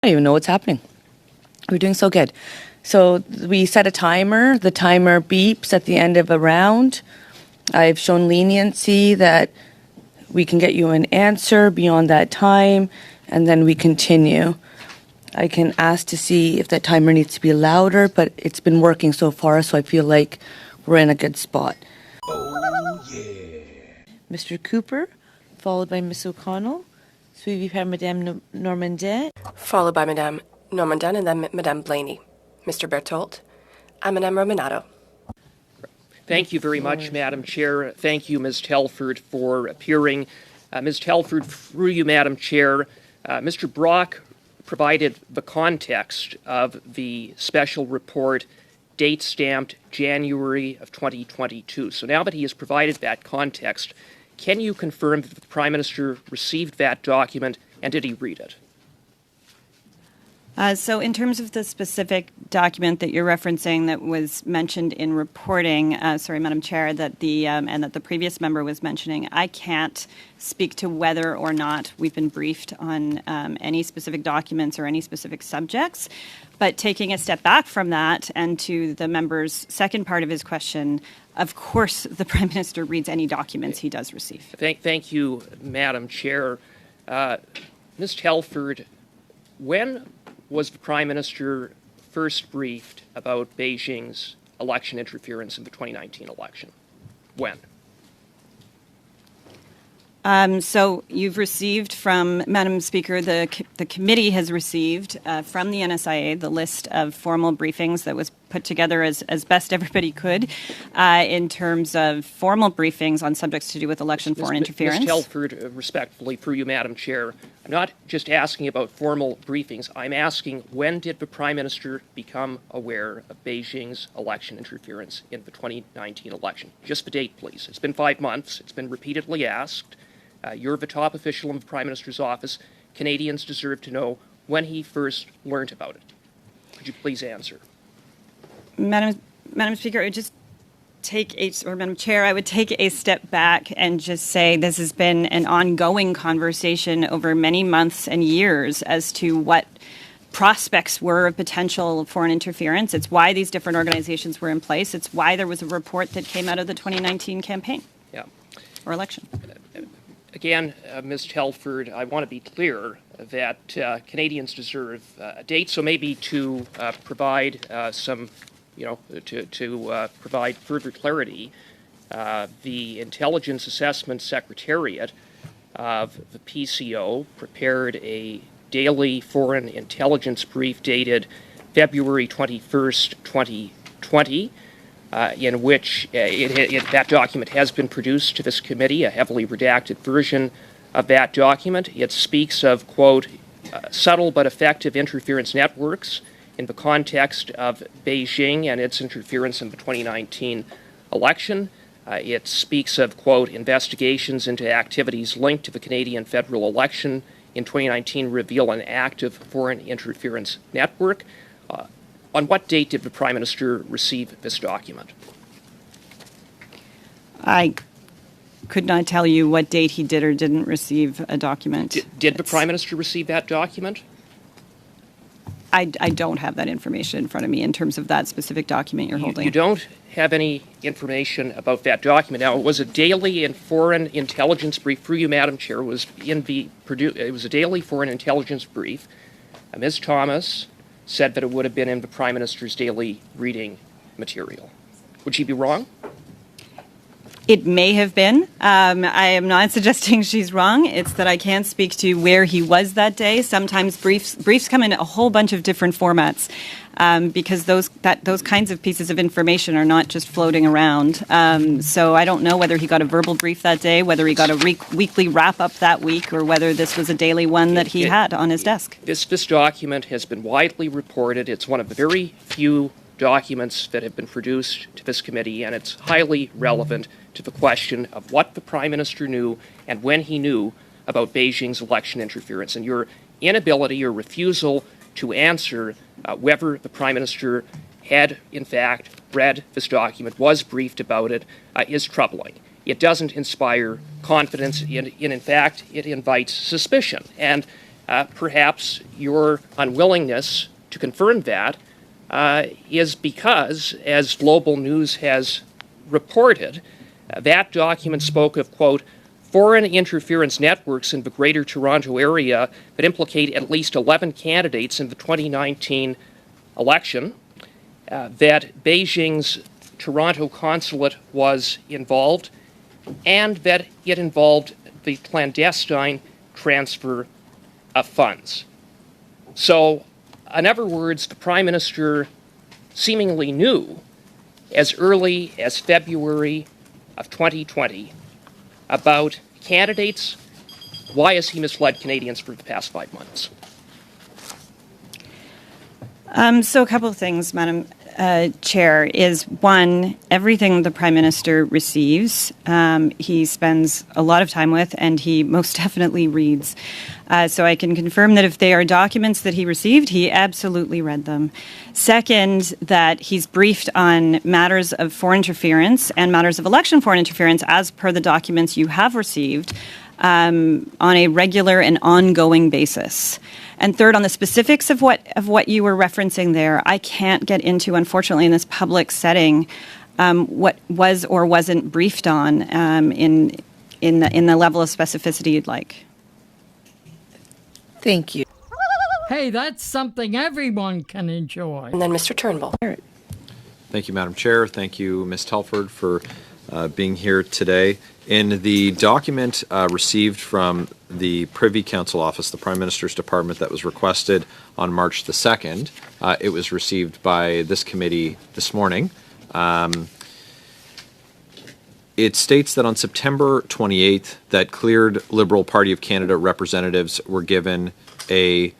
I don't even know what's happening. We're doing so good. So we set a timer. The timer beeps at the end of a round. I've shown leniency that we can get you an answer beyond that time, and then we continue. I can ask to see if that timer needs to be louder, but it's been working so far, so I feel like we're in a good spot. Oh, yeah. Mr. Cooper, followed by Ms. O'Connell, suivi par Madame Normandin. Followed by Madame Normandin and then Madame Blaney. Mr. Berthold and Madame Rominato. Thank you very much, Madam Chair. Thank you, Ms. Telford, for appearing. Ms. Telford, through you, Madam Chair, Mr. Brock provided the context of the special report, date stamped January of 2022. So now that he has provided that context, can you confirm that the Prime Minister received that document and did he read it? So in terms of the specific document that you're referencing that was mentioned in reporting, Madam Chair, that and that the previous member was mentioning, I can't speak to whether or not we've been briefed on any specific documents or any specific subjects. But taking a step back from that and to the member's second part of his question, of course the Prime Minister reads any documents he does receive. Thank you, Madam Chair. Ms. Telford, when was the Prime Minister first briefed about Beijing's election interference in the 2019 election? When? So you've received from, Madam Speaker, the committee has received from the NSIA the list of formal briefings that was put together as best everybody could in terms of formal briefings on subjects to do with election foreign interference. Ms. Telford, respectfully, through you, Madam Chair, I'm not just asking about formal briefings. I'm asking, when did the Prime Minister become aware of Beijing's election interference in the 2019 election? Just the date, please. It's been 5 months. It's been repeatedly asked. You're the top official in the Prime Minister's office. Canadians deserve to know when he first learned about it. Could you please answer? Madam Speaker, I would just Madam Chair, I would take a step back and just say this has been an ongoing conversation over many months and years as to what prospects were of potential foreign interference. It's why these different organizations were in place. It's why there was a report that came out of the 2019 campaign or election. Again, Ms. Telford, I want to be clear that Canadians deserve a date, so maybe to provide provide further clarity, the Intelligence Assessment Secretariat of the PCO prepared a daily foreign intelligence brief dated February 21st, 2020, in which that document has been produced to this committee, a heavily redacted version of that document. It speaks of, quote, subtle but effective interference networks in the context of Beijing and its interference in the 2019 election. It speaks of, quote, investigations into activities linked to the Canadian federal election in 2019 reveal an active foreign interference network. On what date did the Prime Minister receive this document? I could not tell you what date he did or didn't receive a document. Did the Prime Minister receive that document? I don't have that information in front of me in terms of that specific document you're holding. You don't have any information about that document. Now, it was a daily and foreign intelligence brief through you, Madam Chair. It was a daily foreign intelligence brief. Ms. Thomas said that it would have been in the Prime Minister's daily reading material. Would she be wrong? It may have been. I am not suggesting she's wrong. It's that I can't speak to where he was that day. Sometimes briefs come in a whole bunch of different formats because those kinds of pieces of information are not just floating around. So I don't know whether he got a verbal brief that day, whether he got a weekly wrap-up that week, or whether this was a daily one that he had on his desk. This document has been widely reported. It's one of the very few documents that have been produced to this committee, and it's highly relevant to the question of what the Prime Minister knew and when he knew about Beijing's election interference. And your inability or refusal to answer whether the Prime Minister had, in fact, read this document, was briefed about it, is troubling. It doesn't inspire confidence. In fact, it invites suspicion. And perhaps your unwillingness to confirm that is because, as Global News has reported, that document spoke of, quote, foreign interference networks in the Greater Toronto Area that implicate at least 11 candidates in the 2019 election, that Beijing's Toronto consulate was involved, and that it involved the clandestine transfer of funds. So, in other words, the Prime Minister seemingly knew as early as February of 2020 about candidates. Why has he misled Canadians for the past 5 months? So a couple of things, Madam Chair, is one, everything the Prime Minister receives, he spends a lot of time with, and he most definitely reads. So I can confirm that if they are documents that he received, he absolutely read them. Second, that he's briefed on matters of foreign interference and matters of election foreign interference as per the documents you have received on a regular and ongoing basis. And third, on the specifics of what you were referencing there, I can't get into, unfortunately, in this public setting, what was or wasn't briefed on in the level of specificity you'd like. Thank you. Hey, that's something everyone can enjoy. And then Mr. Turnbull. Thank you, Madam Chair. Thank you, Ms. Telford, for being here today. In the document received from the Privy Council Office, the Prime Minister's Department, that was requested on March the 2nd, it was received by this committee this morning. It states that on September 28th, that cleared Liberal Party of Canada representatives were given a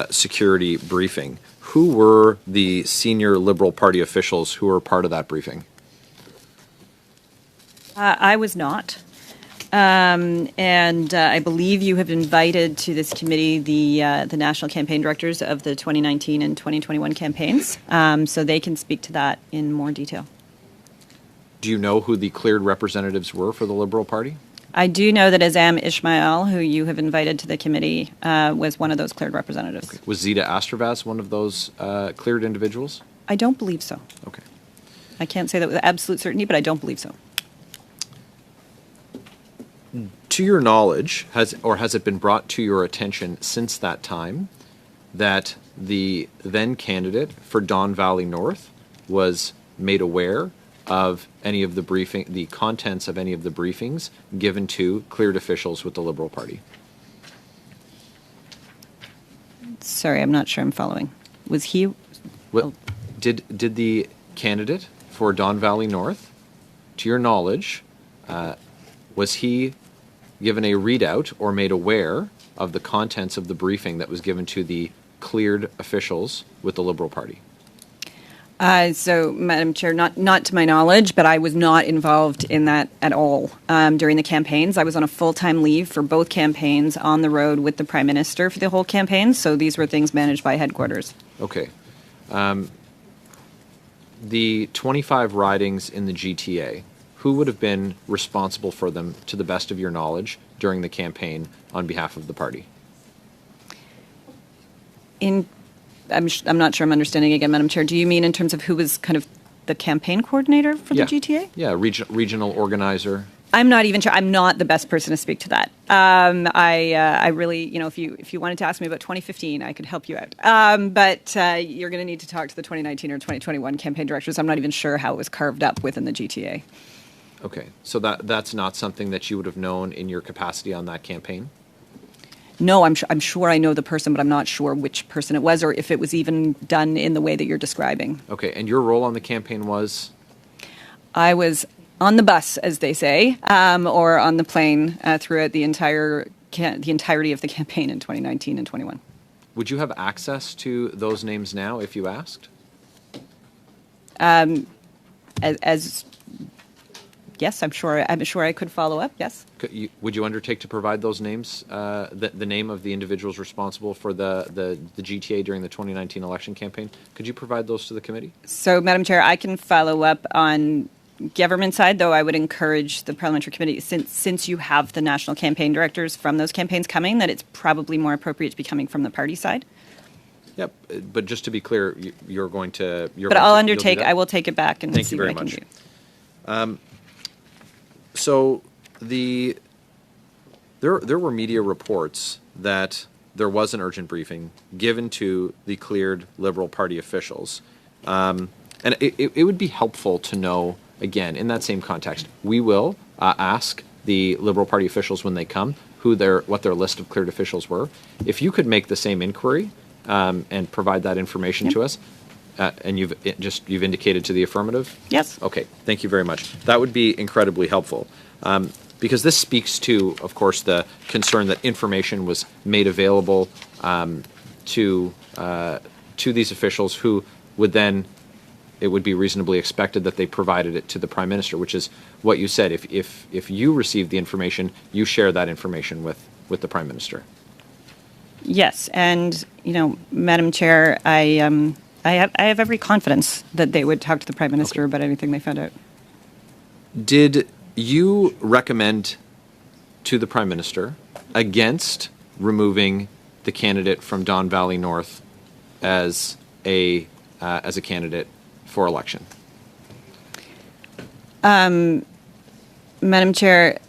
security briefing. Who were the senior Liberal Party officials who were part of that briefing? I was not. And I believe you have invited to this committee the national campaign directors of the 2019 and 2021 campaigns, so they can speak to that in more detail. Do you know who the cleared representatives were for the Liberal Party? I do know that Azam Ismail, who you have invited to the committee, was one of those cleared representatives. Okay. Was Zita Astravaz one of those cleared individuals? I don't believe so. Okay. I can't say that with absolute certainty, but I don't believe so. To your knowledge, has it been brought to your attention since that time that the then candidate for Don Valley North was made aware of any of the contents of any of the briefings given to cleared officials with the Liberal Party? Sorry, I'm not sure I'm following. Was he? Well, did the candidate for Don Valley North, to your knowledge, was he given a readout or made aware of the contents of the briefing that was given to the cleared officials with the Liberal Party? So, Madam Chair, not to my knowledge, but I was not involved in that at all during the campaigns. I was on a full-time leave for both campaigns on the road with the Prime Minister for the whole campaign, so these were things managed by headquarters. Okay. The 25 ridings in the GTA, who would have been responsible for them, to the best of your knowledge, during the campaign on behalf of the party? I'm not sure I'm understanding again, Madam Chair. Do you mean in terms of who was kind of the campaign coordinator for the GTA? Yeah, regional organizer. I'm not even sure. I'm not the best person to speak to that. I really, if you wanted to ask me about 2015, I could help you out. But you're going to need to talk to the 2019 or 2021 campaign directors. I'm not even sure how it was carved up within the GTA. Okay, so that's not something that you would have known in your capacity on that campaign? No, I'm sure I know the person, but I'm not sure which person it was or if it was even done in the way that you're describing. Okay, and your role on the campaign was? I was on the bus, as they say, or on the plane throughout the entirety of the campaign in 2019 and 21. Would you have access to those names now if you asked? Yes, I'm sure I could follow up. Yes. Would you undertake to provide those names, the name of the individuals responsible for the GTA during the 2019 election campaign? Could you provide those to the committee? So, Madam Chair, I can follow up on government side, though, I would encourage the parliamentary committee, since you have the national campaign directors from those campaigns coming, that it's probably more appropriate to be coming from the party side. Yep. But just to be clear, you're going to. But I'll undertake. I will take it back and Thank see you very what I much. can do. So there were media reports that there was an urgent briefing given to the cleared Liberal Party officials, and it would be helpful to know, again, in that same context. We will ask the Liberal Party officials when they come what their list of cleared officials were. If you could make the same inquiry and provide that information to us, and you've indicated to the affirmative. Yes. Okay. Thank you very much. That would be incredibly helpful. Because this speaks to, of course, the concern that information was made available to these officials who would then, it would be reasonably expected that they provided it to the Prime Minister, which is what you said. If you receive the information, you share that information with the Prime Minister. Yes, and Madam Chair, I have every confidence that they would talk to the Prime Minister about anything they found out. Did you recommend to the Prime Minister against removing the candidate from Don Valley North as a candidate for election? Madam Chair,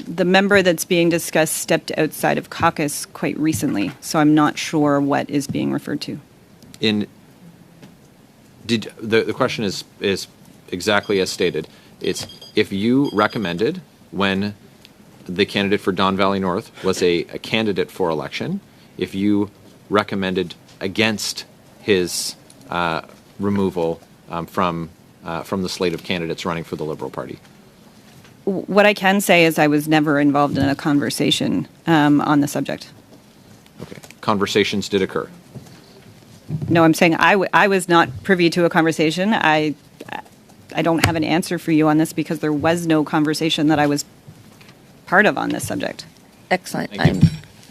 the member that's being discussed stepped outside of caucus quite recently, so I'm not sure what is being referred to. The question is exactly as stated. It's if you recommended when the candidate for Don Valley North was a candidate for election, if you recommended against his removal from the slate of candidates running for the Liberal Party. What I can say is I was never involved in a conversation on the subject. Okay. Conversations did occur. No, I'm saying I was not privy to a conversation. I don't have an answer for you on this because there was no conversation that I was part of on this subject. Excellent.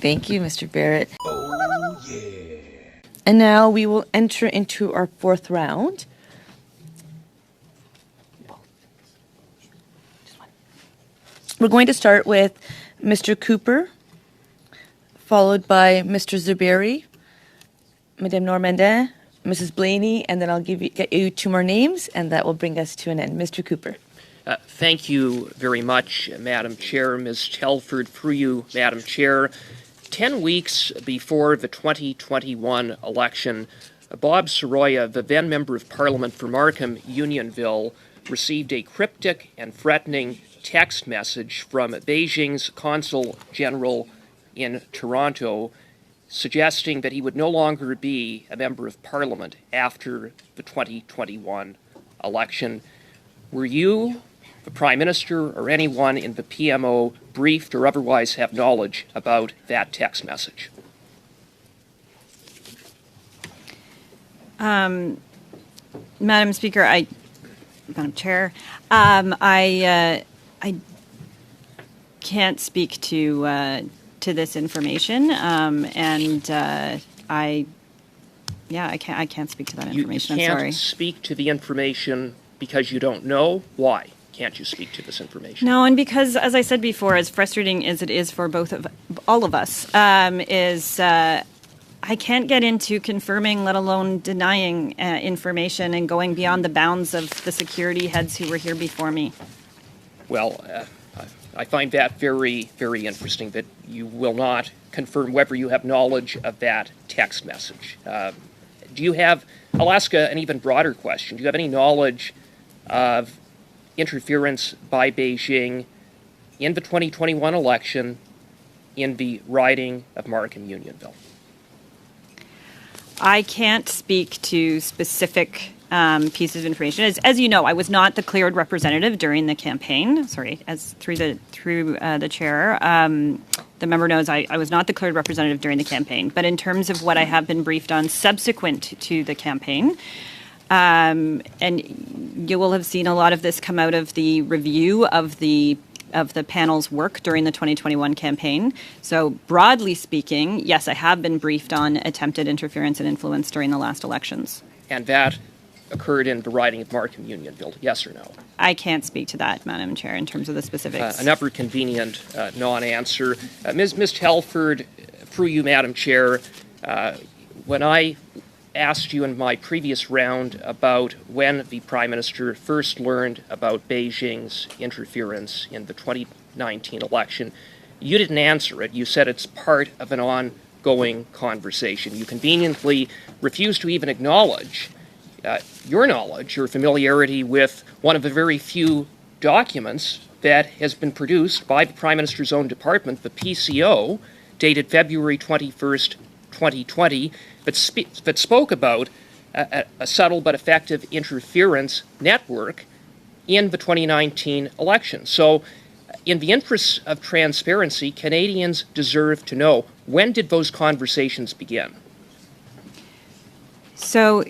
Thank you. Mr. Barrett. Oh, yeah. And now we will enter into our fourth round. We're going to start with Mr. Cooper, followed by Mr. Zuberi, Madame Normandin, Mrs. Blaney, and then I'll get you two more names, and that will bring us to an end. Mr. Cooper. Thank you very much, Madam Chair. Ms. Telford, through you, Madam Chair. 10 weeks before the 2021 election, Bob Soroya, the then Member of Parliament for Markham Unionville, received a cryptic and threatening text message from Beijing's Consul General in Toronto suggesting that he would no longer be a Member of Parliament after the 2021 election. Were you, the Prime Minister, or anyone in the PMO briefed or otherwise have knowledge about that text message? Madam Speaker, Madam Chair, I can't speak to this information, and I can't speak to that information. You can't I'm sorry. speak to the information because you don't know? Why can't you speak to this information? No, and because, as I said before, as frustrating as it is for all of us, I can't get into confirming, let alone denying information and going beyond the bounds of the security heads who were here before me. Well, I find that very, very interesting that you will not confirm whether you have knowledge of that text message. Do you have, I'll ask an even broader question. Do you have any knowledge of interference by Beijing in the 2021 election in the riding of Markham Unionville? I can't speak to specific pieces of information. As you know, I was not the cleared representative during the campaign. Sorry, through the chair, the member knows I was not the cleared representative during the campaign. But in terms of what I have been briefed on subsequent to the campaign, and you will have seen a lot of this come out of the review of the panel's work during the 2021 campaign. So broadly speaking, yes, I have been briefed on attempted interference and influence during the last elections. And that occurred in the riding of Markham Unionville? Yes or no? I can't speak to that, Madam Chair, in terms of the specifics. Another convenient non-answer. Ms. Telford, through you, Madam Chair, when I asked you in my previous round about when the Prime Minister first learned about Beijing's interference in the 2019 election, you didn't answer it. You said it's part of an ongoing conversation. You conveniently refused to even acknowledge your knowledge, your familiarity with one of the very few documents that has been produced by the Prime Minister's own department, the PCO, dated February 21st, 2020, that spoke about a subtle but effective interference network in the 2019 election. So, in the interests of transparency, Canadians deserve to know, when did those conversations begin? So,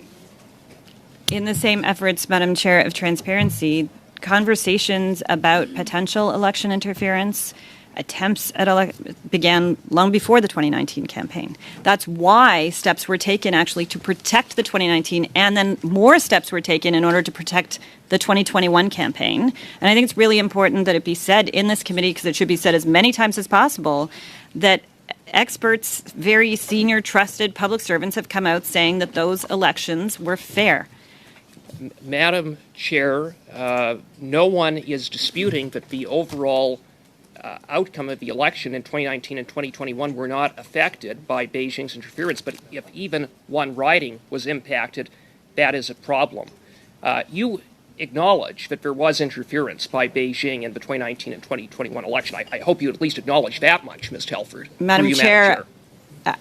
in the same efforts, Madam Chair, of transparency, conversations about potential election interference, attempts at began long before the 2019 campaign. That's why steps were taken actually to protect the 2019, and then more steps were taken in order to protect the 2021 campaign. And I think it's really important that it be said in this committee, because it should be said as many times as possible, that experts, very senior, trusted public servants have come out saying that those elections were fair. Madam Chair, no one is disputing that the overall outcome of the election in 2019 and 2021 were not affected by Beijing's interference, but if even one riding was impacted, that is a problem. You acknowledge that there was interference by Beijing in the 2019 and 2021 election. I hope you at least acknowledge that much, Ms. Telford. Madam Chair,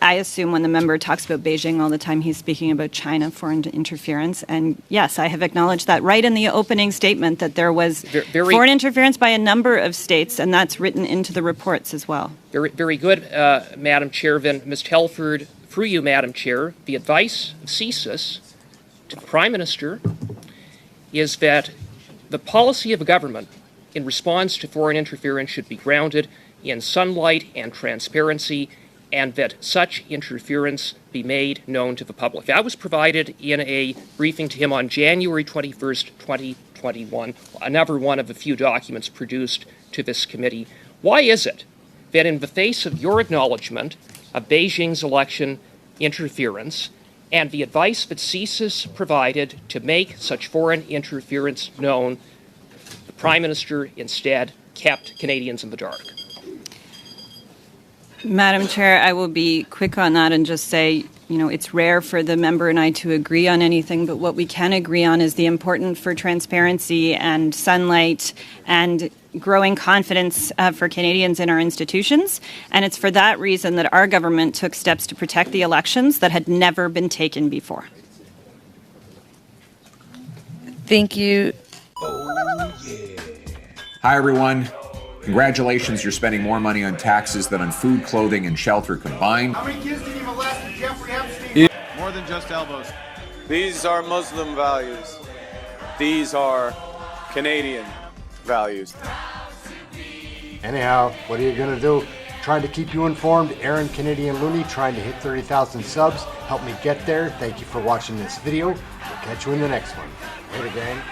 I assume when the member talks about Beijing all the time, he's speaking about China foreign interference. And yes, I have acknowledged that right in the opening statement that there was foreign interference by a number of states, and that's written into the reports as well. Very good, Madam Chair. Then, Ms. Telford, through you, Madam Chair, the advice of CSIS to the Prime Minister is that the policy of a government in response to foreign interference should be grounded in sunlight and transparency, and that such interference be made known to the public. That was provided in a briefing to him on January 21st, 2021, another one of the few documents produced to this committee. Why is it that in the face of your acknowledgement of Beijing's election interference and the advice that CSIS provided to make such foreign interference known, the Prime Minister instead kept Canadians in the dark? Madam Chair, I will be quick on that and just say, it's rare for the member and I to agree on anything, but what we can agree on is the importance for transparency and sunlight and growing confidence for Canadians in our institutions. And it's for that reason that our government took steps to protect the elections that had never been taken before. Thank you. Hi, everyone. Congratulations, you're spending more money on taxes than on food, clothing, and shelter combined. How many kids did you molest Jeffrey Epstein? More than just elbows. These are Muslim values. These are Canadian values. Anyhow, what are you going to do? Trying to keep you informed. Aaron Canadian Looney trying to hit 30,000 subs. Help me get there. Thank you for watching this video. We'll catch you in the next one. Later, gang.